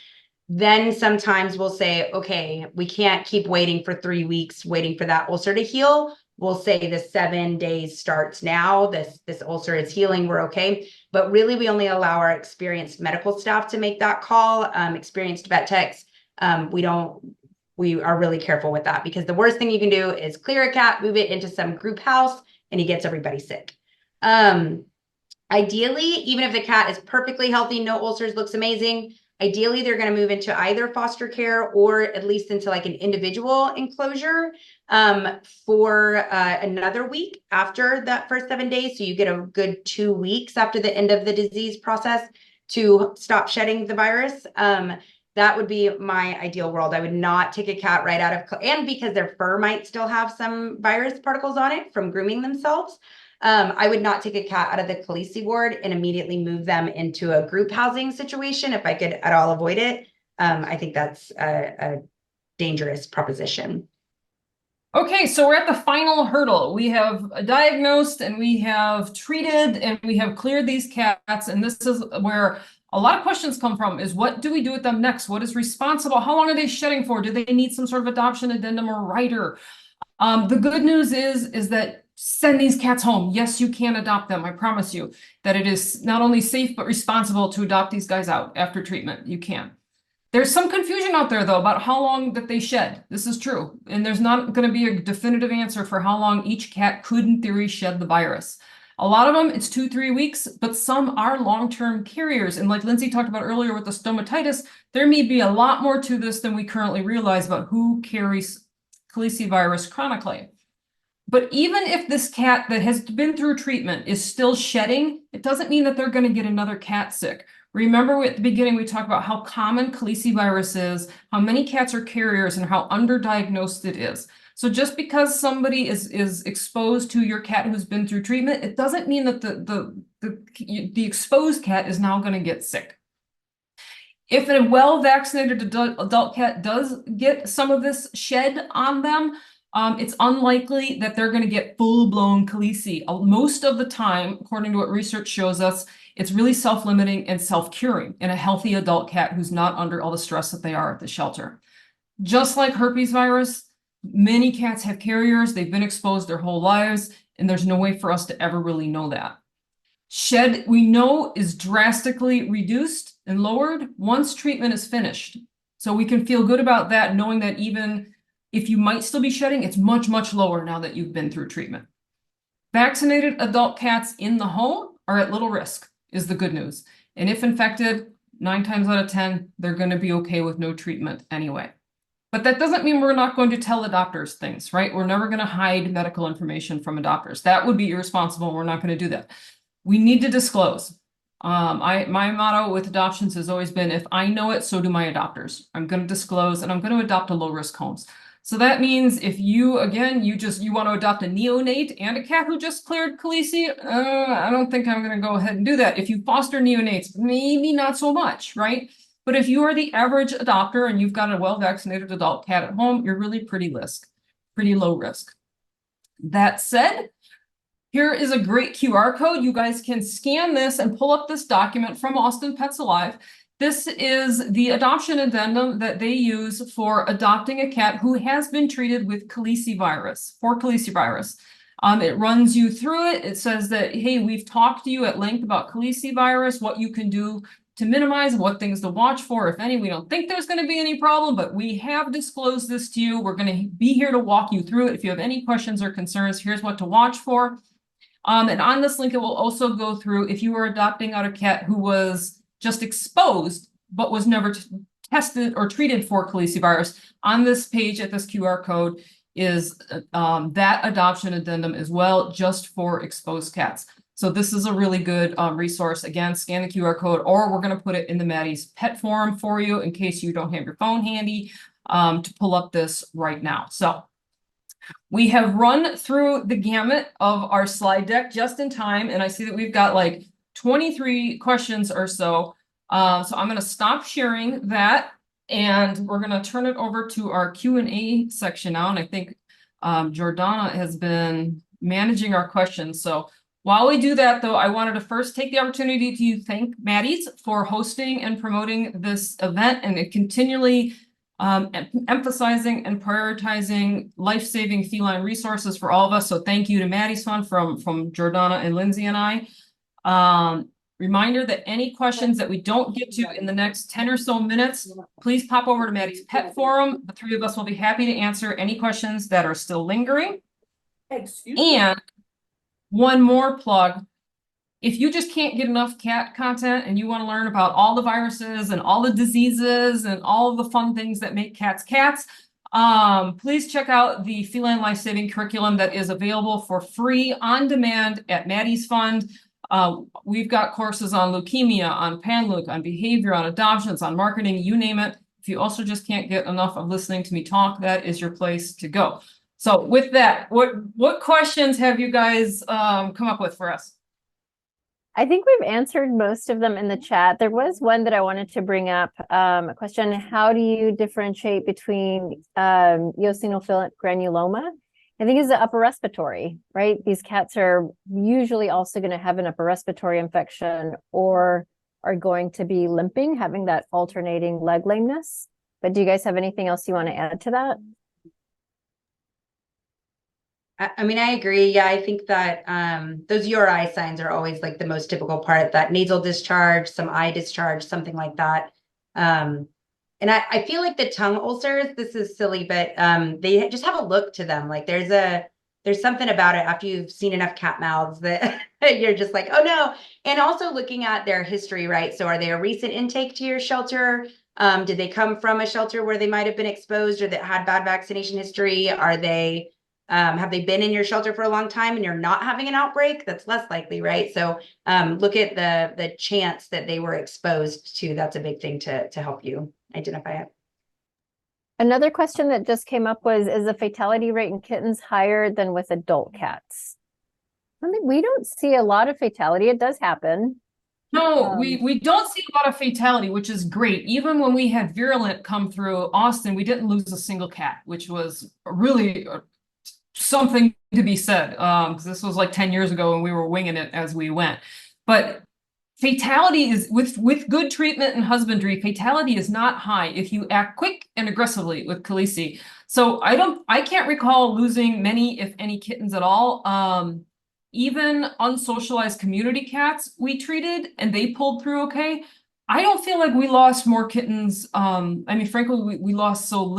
then sometimes we'll say, okay, we can't keep waiting for 3 weeks, waiting for that ulcer to heal. We'll say the 7 days starts now. This ulcer is healing. We're okay. But really, we only allow our experienced medical staff to make that call. Experienced vet techs, we are really careful with that, because the worst thing you can do is clear a cat, move it into some group house, and he gets everybody sick. Ideally, even if the cat is perfectly healthy, no ulcers, looks amazing, ideally, they're going to move into either foster care or at least into like an individual enclosure for another week after that first 7 days. So you get a good 2 weeks after the end of the disease process to stop shedding the virus. That would be my ideal world. I would not take a cat right out of, and because their fur might still have some virus particles on it from grooming themselves, I would not take a cat out of the Calicivirus ward and immediately move them into a group housing situation if I could at all avoid it. I think that's a dangerous proposition. Okay, so we're at the final hurdle. We have diagnosed and we have treated and we have cleared these cats. And this is where a lot of questions come from, is what do we do with them next? What is responsible? How long are they shedding for? Do they need some sort of adoption addendum or rider? The good news is that send these cats home. Yes, you can adopt them. I promise you that it is not only safe, but responsible to adopt these guys out after treatment. You can. There's some confusion out there, though, about how long that they shed. This is true. And there's not going to be a definitive answer for how long each cat could, in theory, shed the virus. A lot of them, it's 2-3 weeks, but some are long-term carriers. And like Lindsay talked about earlier with the stomatitis, there may be a lot more to this than we currently realize about who carries calicivirus chronically. But even if this cat that has been through treatment is still shedding, it doesn't mean that they're going to get another cat sick. Remember at the beginning, we talked about how common calicivirus is, how many cats are carriers, and how underdiagnosed it is. So just because somebody is exposed to your cat who's been through treatment, it doesn't mean that the exposed cat is now going to get sick. If a well-vaccinated adult cat does get some of this shed on them, it's unlikely that they're going to get full-blown calici. Most of the time, according to what research shows us, it's really self-limiting and self-curing in a healthy adult cat who's not under all the stress that they are at the shelter. Just like herpes virus, many cats have carriers. They've been exposed their whole lives, and there's no way for us to ever really know that. Shed, we know, is drastically reduced and lowered once treatment is finished. So we can feel good about that, knowing that even if you might still be shedding, it's much, much lower now that you've been through treatment. Vaccinated adult cats in the home are at little risk, is the good news. And if infected, 9 times out of 10, they're going to be okay with no treatment anyway. But that doesn't mean we're not going to tell adopters things, right? We're never going to hide medical information from adopters. That would be irresponsible. We're not going to do that. We need to disclose. My motto with adoptions has always been, if I know it, so do my adopters. I'm going to disclose, and I'm going to adopt to low-risk homes. So that means if you, again, you want to adopt a neonate and a cat who just cleared calici, I don't think I'm going to go ahead and do that. If you foster neonates, maybe not so much, right? But if you are the average adopter and you've got a well-vaccinated adult cat at home, you're really pretty low risk. That said, here is a great QR code. You guys can scan this and pull up this document from Austin Pets Alive. This is the adoption addendum that they use for adopting a cat who has been treated with calicivirus, for calicivirus. It runs you through it. It says that, hey, we've talked to you at length about calicivirus, what you can do to minimize, what things to watch for, if any. We don't think there's going to be any problem, but we have disclosed this to you. We're going to be here to walk you through it. If you have any questions or concerns, here's what to watch for. And on this link, it will also go through if you are adopting out a cat who was just exposed, but was never tested or treated for calicivirus. On this page at this QR code is that adoption addendum as well, just for exposed cats. So this is a really good resource. Again, scan the QR code, or we're going to put it in the Maddie's pet forum for you in case you don't have your phone handy to pull up this right now. So we have run through the gamut of our slide deck just in time, and I see that we've got like 23 questions or so. So I'm going to stop sharing that, and we're going to turn it over to our Q&A section now. And I think Jordana has been managing our questions. So While we do that, though, I wanted to first take the opportunity to thank Maddie's for hosting and promoting this event and continually emphasizing and prioritizing life-saving feline resources for all of us. So thank you to Maddie's Fund from Jordana and Lindsay and I. Reminder that any questions that we don't get to in the next 10 or so minutes, please pop over to Maddie's Pet Forum. The three of us will be happy to answer any questions that are still lingering. And one more plug. If you just can't get enough cat content and you want to learn about all the viruses and all the diseases and all the fun things that make cats cats, please check out the Feline Life-Saving Curriculum that is available for free on demand at Maddie's Fund. We've got courses on leukemia, on Panluke, on behavior, on adoptions, on marketing, you name it. If you also just can't get enough of listening to me talk, that is your place to go. So with that, what questions have you guys come up with for us? I think we've answered most of them in the chat. There was one that I wanted to bring up, a question: how do you differentiate between eosinophilic granuloma? I think it's the upper respiratory, right? These cats are usually also going to have an upper respiratory infection or are going to be limping, having that alternating leg lameness. But do you guys have anything else you want to add to that? I mean, I agree. Yeah, I think that those URI signs are always like the most typical part, that nasal discharge, some eye discharge, something like that. And I feel like the tongue ulcers, this is silly, but they just have a look to them. Like there's something about it after you've seen enough cat mouths that you're just like, oh no. And also looking at their history, right? So are they a recent intake to your shelter? Did they come from a shelter where they might have been exposed or that had bad vaccination history? Are they have they been in your shelter for a long time and you're not having an outbreak? That's less likely, right? So look at the chance that they were exposed to. That's a big thing to help you identify it. Another question that just came up was, is the fatality rate in kittens higher than with adult cats? I mean, we don't see a lot of fatality. It does happen. No, we don't see a lot of fatality, which is great. Even when we had Virulent come through Austin, we didn't lose a single cat, which was really something to be said, because this was like 10 years ago and we were winging it as we went. But fatality is, with good treatment and husbandry, fatality is not high if you act quick and aggressively with Calicivirus. So I can't recall losing many, if any, kittens at all. Even unsocialized community cats we treated and they pulled through okay. I don't feel like we lost more kittens. I mean, frankly, we lost so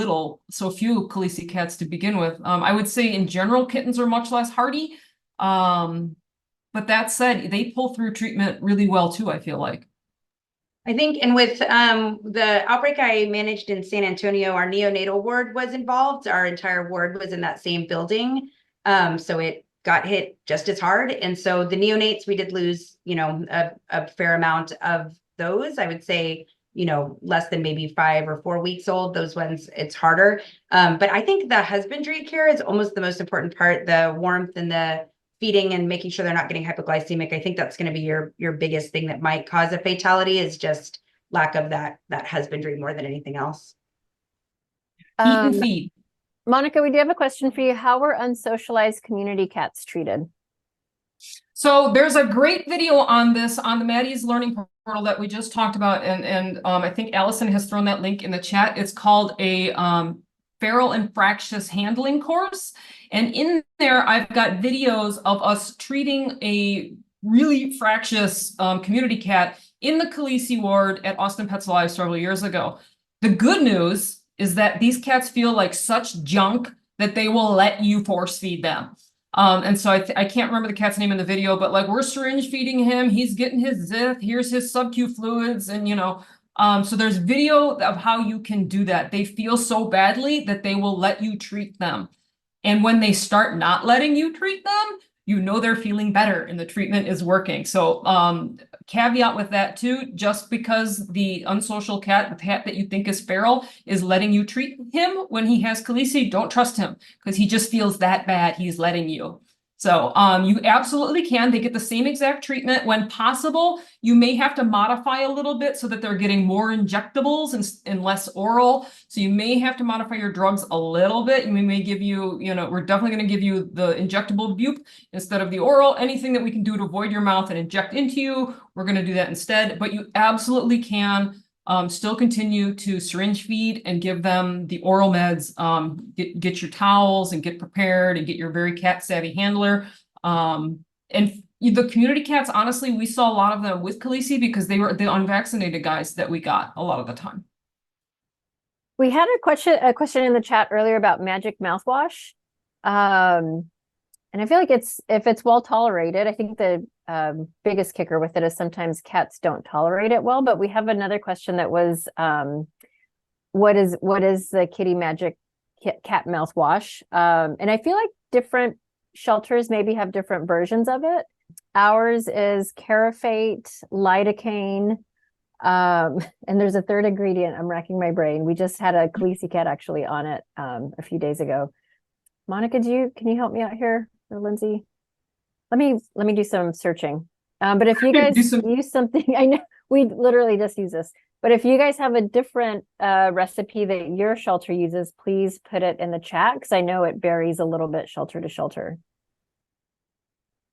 few Calicivirus cats to begin with. I would say in general, kittens are much less hardy. But that said, they pull through treatment really well too, I feel like. I think, and with the outbreak I managed in San Antonio, our neonatal ward was involved. Our entire ward was in that same building. So it got hit just as hard. And so the neonates, we did lose, a fair amount of those. I would say, less than maybe 5 or 4 weeks old. Those ones, it's harder. But I think the husbandry care is almost the most important part, the warmth and the feeding and making sure they're not getting hypoglycemic. I think that's going to be your biggest thing that might cause a fatality, is just lack of that husbandry more than anything else. Eat and feed. Monica, we do have a question for you. How were unsocialized community cats treated? So there's a great video on this on the Maddie's Learning Portal that we just talked about, and I think Allison has thrown that link in the chat. It's called a feral and fractious handling course, and in there I've got videos of us treating a really fractious community cat in the Calicivirus ward at Austin Pets Alive several years ago. The good news is that these cats feel like such junk that they will let you force feed them. And so I can't remember the cat's name in the video, but like, we're syringe feeding him. He's getting his zith. Here's his sub-Q fluids. And, so there's video of how you can do that. They feel so badly that they will let you treat them. And when they start not letting you treat them, they're feeling better and the treatment is working. So caveat with that too, just because the unsocial cat, the cat that you think is feral, is letting you treat him when he has Calicivirus, don't trust him, because he just feels that bad. He's letting you. So you absolutely can. They get the same exact treatment. When possible, you may have to modify a little bit so that they're getting more injectables and less oral. So you may have to modify your drugs a little bit. We may give you, we're definitely going to give you the injectable bupe instead of the oral. Anything that we can do to avoid your mouth and inject into you, we're going to do that instead. But you absolutely can still continue to syringe feed and give them the oral meds. Get your towels and get prepared and get your very cat savvy handler. And the community cats, honestly, we saw a lot of them with Calicivirus because they were the unvaccinated guys that we got a lot of the time. We had a question in the chat earlier about magic mouthwash. And I feel like if it's well tolerated, I think the biggest kicker with it is sometimes cats don't tolerate it well. But we have another question that was, what is the kitty magic cat mouthwash? And I feel like different shelters maybe have different versions of it. Ours is Carafate, lidocaine, and there's a third ingredient. I'm racking my brain. We just had a Calicivirus cat actually on it a few days ago. Monica, can you help me out here, or Lindsay? Let me do some searching. But if you guys use something, I know we literally just use this, but if you guys have a different recipe that your shelter uses, please put it in the chat because I know it varies a little bit shelter to shelter.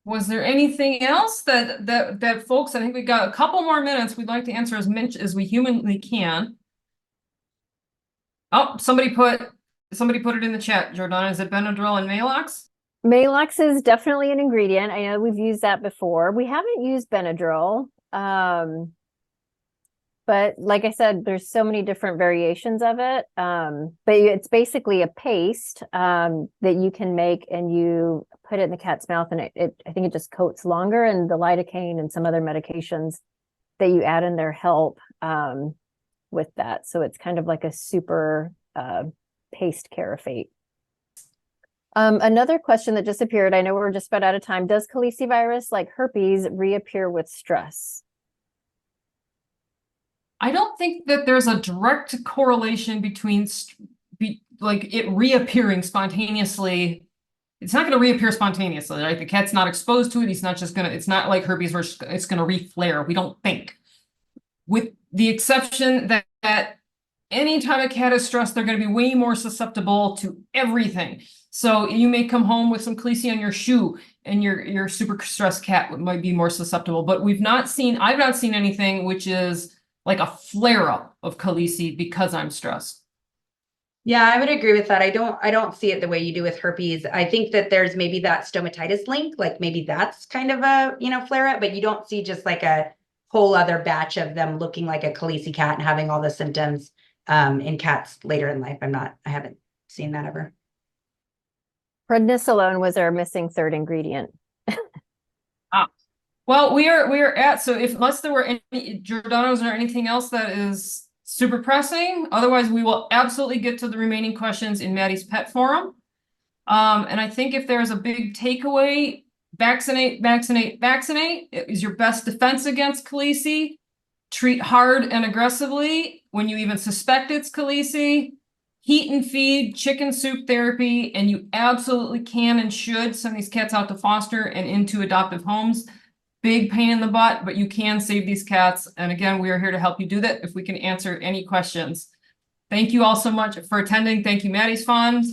Was there anything else that folks, I think we got a couple more minutes. We'd like to answer as much as we humanly can. Oh, somebody put it in the chat. Jordana, is it Benadryl and Maalox? Maalox is definitely an ingredient. I know we've used that before. We haven't used Benadryl. But like I said, there's so many different variations of it. But it's basically a paste that you can make and you put it in the cat's mouth, and I think it just coats longer, and the lidocaine and some other medications that you add in there help with that. So it's kind of like a super paste Carafate. Another question that just appeared, I know we're just about out of time. Does calicivirus, like herpes, reappear with stress? I don't think that there's a direct correlation between like it reappearing spontaneously. It's not going to reappear spontaneously, right? The cat's not exposed to it. He's not just going to, it's not like herpes where it's going to reflare. We don't think. With the exception that anytime a cat is stressed, they're going to be way more susceptible to everything. So you may come home with some Calicivirus on your shoe and your super stressed cat might be more susceptible. But I've not seen anything which is like a flare-up of Calicivirus because I'm stressed. Yeah, I would agree with that. I don't see it the way you do with herpes. I think that there's maybe that stomatitis link, like maybe that's kind of a, flare up, but you don't see just like a whole other batch of them looking like a Calicivirus cat and having all the symptoms in cats later in life. I haven't seen that ever. Prednisolone was our missing third ingredient. Well, we are at, so unless there were any, Jordana, is there anything else that is super pressing? Otherwise, we will absolutely get to the remaining questions in Maddie's pet forum. And I think if there's a big takeaway, vaccinate, vaccinate, vaccinate. It is your best defense against Calicivirus. Treat hard and aggressively when you even suspect it's Calicivirus. Heat and feed, chicken soup therapy, and you absolutely can and should send these cats out to foster and into adoptive homes. Big pain in the butt, but you can save these cats. And again, we are here to help you do that if we can answer any questions. Thank you all so much for attending. Thank you, Maddie's Fund.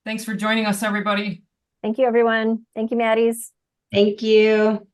Thanks for joining us, everybody. Thank you, everyone. Thank you, Maddie's. Thank you.